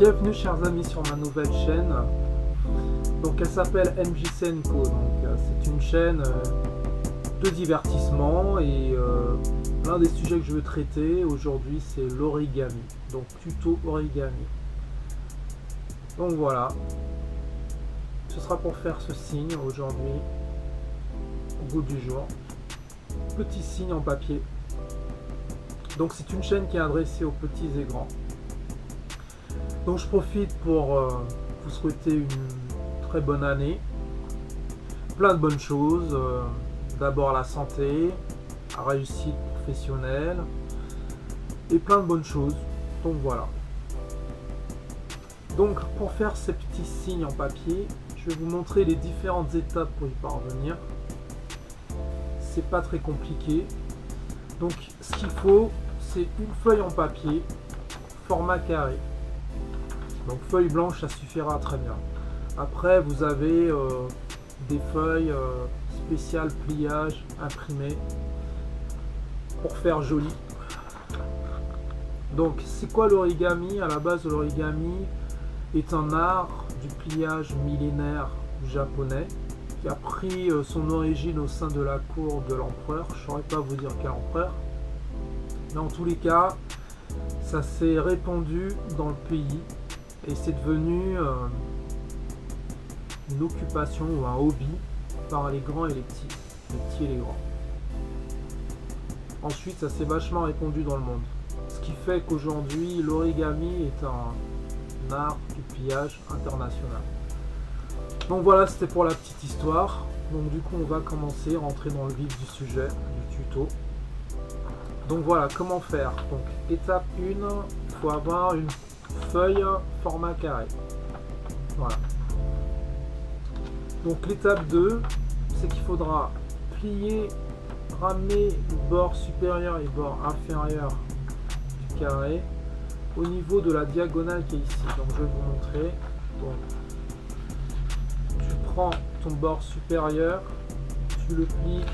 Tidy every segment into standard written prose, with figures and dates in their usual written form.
Bienvenue chers amis sur ma nouvelle chaîne. Donc elle s'appelle MJC & Co. C'est une chaîne de divertissement et l'un des sujets que je veux traiter aujourd'hui c'est l'origami. Donc tuto origami. Donc voilà. Ce sera pour faire ce signe aujourd'hui au goût du jour. Petit signe en papier. Donc c'est une chaîne qui est adressée aux petits et grands. Donc je profite pour vous souhaiter une très bonne année, plein de bonnes choses, d'abord la santé, la réussite professionnelle et plein de bonnes choses. Donc voilà. Donc pour faire ces petits signes en papier, je vais vous montrer les différentes étapes pour y parvenir. C'est pas très compliqué. Donc ce qu'il faut, c'est une feuille en papier, format carré. Donc feuille blanche, ça suffira très bien. Après, vous avez des feuilles spéciales pliage imprimées pour faire joli. Donc c'est quoi l'origami? À la base, l'origami est un art du pliage millénaire japonais qui a pris son origine au sein de la cour de l'empereur. Je ne saurais pas vous dire quel empereur, mais en tous les cas, ça s'est répandu dans le pays. Et c'est devenu une occupation ou un hobby par les grands et les petits et les grands. Ensuite, ça s'est vachement répandu dans le monde. Ce qui fait qu'aujourd'hui, l'origami est un art du pliage international. Donc voilà, c'était pour la petite histoire. Donc du coup, on va commencer, rentrer dans le vif du sujet, du tuto. Donc voilà, comment faire. Donc étape 1, il faut avoir une feuille format carré. Voilà. Donc l'étape 2, c'est qu'il faudra plier, ramener le bord supérieur et le bord inférieur du carré au niveau de la diagonale qui est ici. Donc je vais vous montrer. Donc, tu prends ton bord supérieur, tu le plies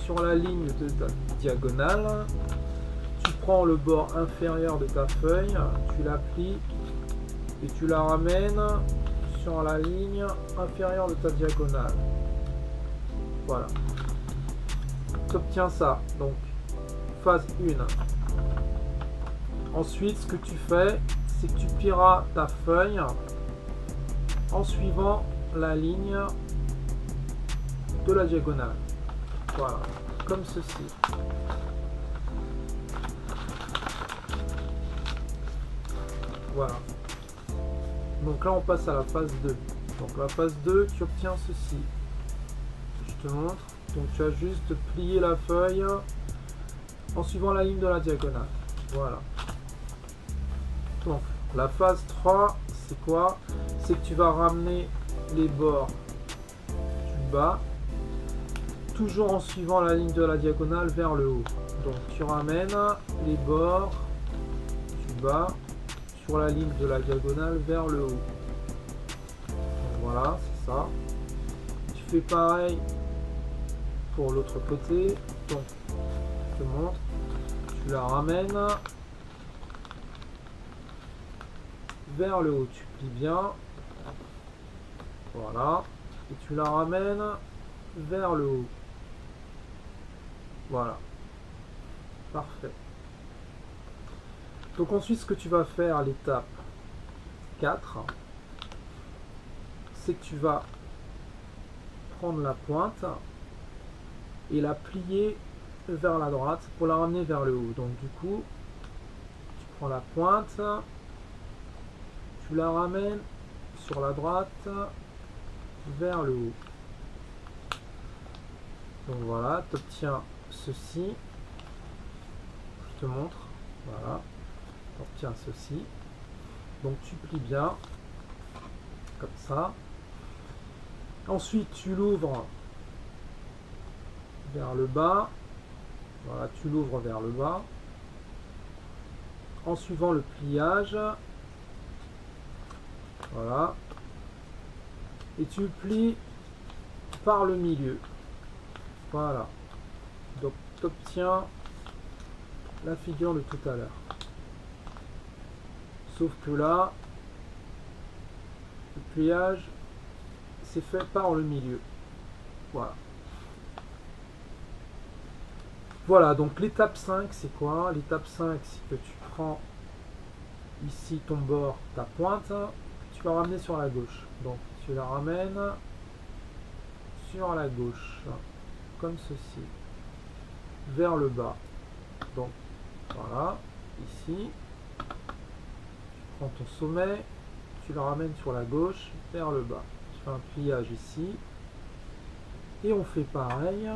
sur la ligne de ta diagonale. Tu prends le bord inférieur de ta feuille, tu la plies et tu la ramènes sur la ligne inférieure de ta diagonale. Voilà. Tu obtiens ça. Donc, phase 1. Ensuite, ce que tu fais, c'est que tu plieras ta feuille en suivant la ligne de la diagonale. Voilà. Comme ceci. Voilà. Donc là on passe à la phase 2. Donc la phase 2, tu obtiens ceci. Je te montre. Donc tu as juste plié la feuille en suivant la ligne de la diagonale. Voilà. Donc la phase 3, c'est quoi? C'est que tu vas ramener les bords du bas, toujours en suivant la ligne de la diagonale vers le haut. Donc tu ramènes les bords du bas sur la ligne de la diagonale vers le haut. Donc voilà, c'est ça. Tu fais pareil pour l'autre côté. Donc, je te montre. Tu la ramènes vers le haut. Tu plies bien. Voilà. Et tu la ramènes vers le haut. Voilà. Parfait. Donc ensuite, ce que tu vas faire à l'étape 4, c'est que tu vas prendre la pointe et la plier vers la droite pour la ramener vers le haut. Donc du coup, tu prends la pointe, tu la ramènes sur la droite vers le haut. Donc voilà, tu obtiens ceci. Je te montre. Voilà. Tu obtiens ceci. Donc tu plies bien. Comme ça. Ensuite, tu l'ouvres vers le bas. Voilà, tu l'ouvres vers le bas. En suivant le pliage. Voilà. Et tu plies par le milieu. Voilà. Donc tu obtiens la figure de tout à l'heure. Sauf que là, Le pliage, c'est fait par le milieu. Voilà. Voilà, donc l'étape 5, c'est quoi? L'étape 5, c'est que tu prends ici ton bord, ta pointe, tu vas ramener sur la gauche. Donc tu la ramènes sur la gauche, comme ceci, vers le bas. Donc voilà, ici, tu prends ton sommet, tu le ramènes sur la gauche, vers le bas. Tu fais un pliage ici, et on fait pareil.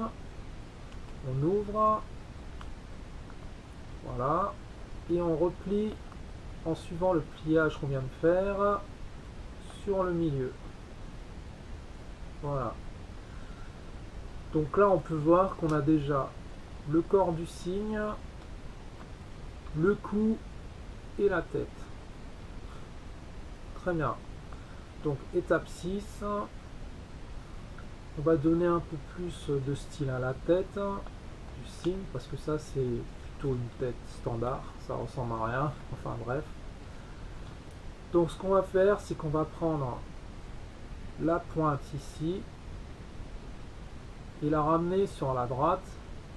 On ouvre, voilà, et on replie en suivant le pliage qu'on vient de faire sur le milieu. Voilà. Donc là, on peut voir qu'on a déjà le corps du cygne, le cou et la tête. Très bien. Donc étape 6, on va donner un peu plus de style à la tête du cygne, parce que ça c'est plutôt une tête standard, ça ressemble à rien, enfin bref. Donc ce qu'on va faire, c'est qu'on va prendre la pointe ici et la ramener sur la droite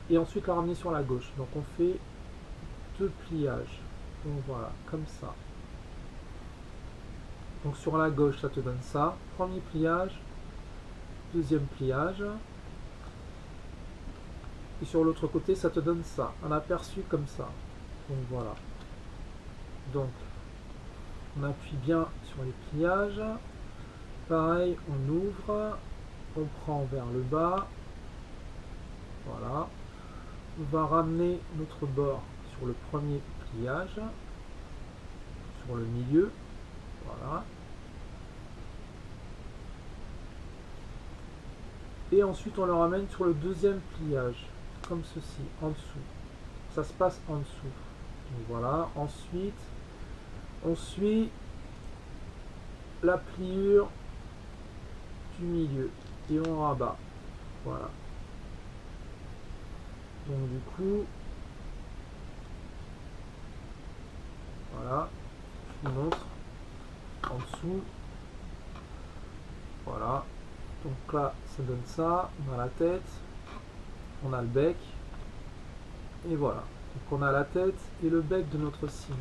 et ensuite la ramener sur la gauche. Donc on fait 2 pliages. Donc voilà, comme ça. Donc sur la gauche, ça te donne ça. Premier pliage, deuxième pliage. Et sur l'autre côté, ça te donne ça. Un aperçu comme ça. Donc voilà. Donc, on appuie bien sur les pliages. Pareil, on ouvre. On prend vers le bas. Voilà. On va ramener notre bord sur le premier pliage. Sur le milieu. Voilà. Et ensuite, on le ramène sur le deuxième pliage. Comme ceci, en dessous. Ça se passe en dessous. Donc voilà. Ensuite, on suit la pliure du milieu. Et on rabat. Voilà. Donc du coup, voilà. Je vous montre. En dessous. Voilà. Donc là, ça donne ça. On a la tête. On a le bec. Et voilà. Donc on a la tête et le bec de notre cygne.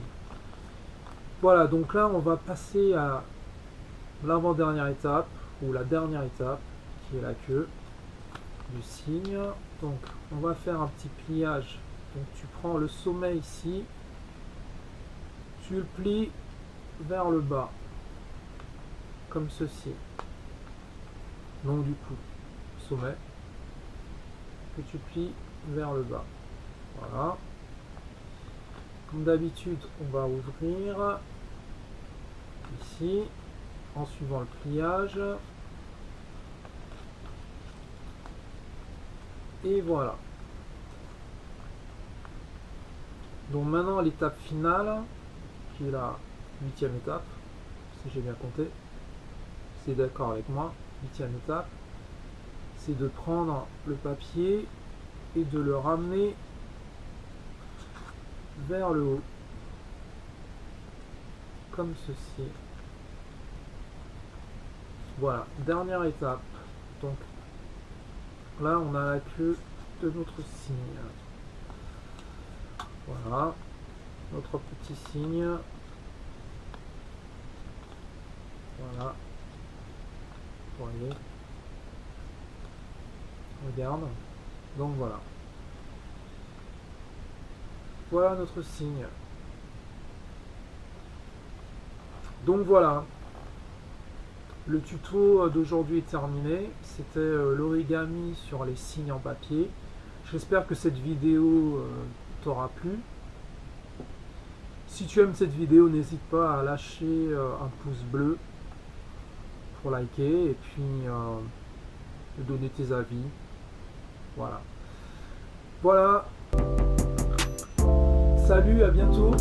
Voilà, donc là on va passer à l'avant-dernière étape, ou la dernière étape, qui est la queue du cygne. Donc on va faire un petit pliage. Donc tu prends le sommet ici, tu le plies vers le bas, comme ceci. Donc du coup, sommet, que tu plies vers le bas. Voilà. Comme d'habitude, on va ouvrir ici, en suivant le pliage. Et voilà. Donc maintenant, l'étape finale, qui est la 8e étape, si j'ai bien compté, c'est d'accord avec moi, 8e étape, c'est de prendre le papier et de le ramener vers le haut, comme ceci. Voilà, dernière étape. Donc là, on a la queue de notre cygne. Voilà, notre petit cygne. Voilà, vous voyez. Regarde. Donc voilà. Voilà notre cygne. Donc voilà. Le tuto d'aujourd'hui est terminé. C'était l'origami sur les cygnes en papier. J'espère que cette vidéo t'aura plu. Si tu aimes cette vidéo, n'hésite pas à lâcher un pouce bleu pour liker et puis donner tes avis. Voilà. Voilà. Salut, à bientôt.